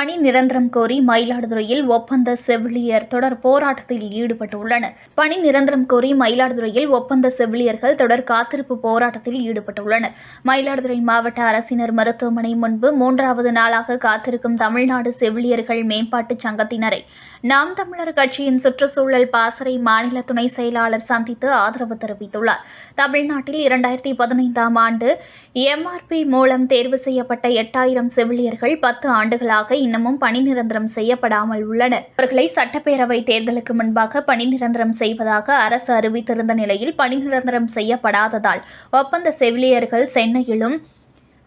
பணி நிரந்தரம் கோரி மயிலாடுதுறையில் ஒப்பந்த செவிலியர் தொடர் போராட்டத்தில் ஈடுபட்டுள்ளனர். பணி நிரந்தரம் கோரி மயிலாடுதுறையில் ஒப்பந்த செவிலியர்கள் தொடர் காத்திருப்பு போராட்டத்தில் ஈடுபட்டுள்ளனர். மயிலாடுதுறை மாவட்ட அரசினர் மருத்துவமனை முன்பு 3வது நாளாக காத்திருக்கும் தமிழ்நாடு செவிலியர்கள் மேம்பாட்டுச் சங்கத்தினரை நாம் தமிழர் கட்சியின் சுற்றுச்சூழல் பாசறை மாநில துணை செயலாளர் சந்தித்து ஆதரவு தெரிவித்துள்ளார். தமிழ்நாட்டில் 2015ஆம் ஆண்டு MRP மூலம் தேர்வு செய்யப்பட்ட 8000 செவிலியர்கள் 10 ஆண்டுகளாக இன்னமும் பணி நிரந்தரம் செய்யப்படாமல் உள்ளனர். அவர்களை சட்டப்பேரவை தேர்தலுக்கு முன்பாக பணி நிரந்தரம் செய்வதாக அரசு அறிவித்திருந்த நிலையில் பணி நிரந்தரம் செய்யப்படாததால் ஒப்பந்த செவிலியர்கள் சென்னையிலும்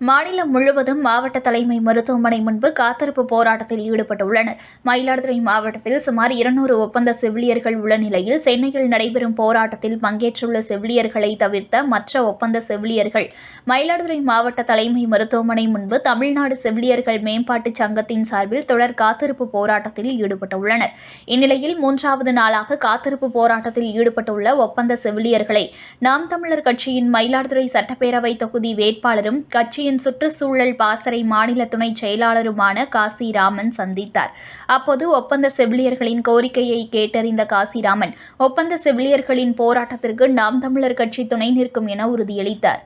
மாநிலம் முழுவதும் மாவட்ட தலைமை மருத்துவமனை முன்பு காத்திருப்பு போராட்டத்தில் ஈடுபட்டுள்ளனர். மயிலாடுதுறை மாவட்டத்தில் சுமார் 200 ஒப்பந்த செவிலியர்கள் உள்ள நிலையில் சென்னையில் நடைபெறும் போராட்டத்தில் பங்கேற்றுள்ள செவிலியர்களை தவிர்த்த மற்ற ஒப்பந்த செவிலியர்கள் மயிலாடுதுறை மாவட்ட தலைமை மருத்துவமனை முன்பு தமிழ்நாடு செவிலியர்கள் மேம்பாட்டுச் சங்கத்தின் சார்பில் தொடர் காத்திருப்பு போராட்டத்தில் ஈடுபட்டுள்ளனர். இந்நிலையில் 3வது நாளாக காத்திருப்பு போராட்டத்தில் ஈடுபட்டுள்ள ஒப்பந்த செவிலியர்களை நாம் தமிழர் கட்சியின் மயிலாடுதுறை சட்டப்பேரவை தொகுதி வேட்பாளரும் கட்சி சுற்றுச்சூழல் பாசறை மாநில துணை செயலாளருமான காசிராமன் சந்தித்தார். அப்போது ஒப்பந்த செவிலியர்களின் கோரிக்கையை கேட்டறிந்த காசிராமன் ஒப்பந்த செவிலியர்களின் போராட்டத்திற்கு நாம் தமிழர் கட்சி துணை நிற்கும் என உறுதியளித்தார்.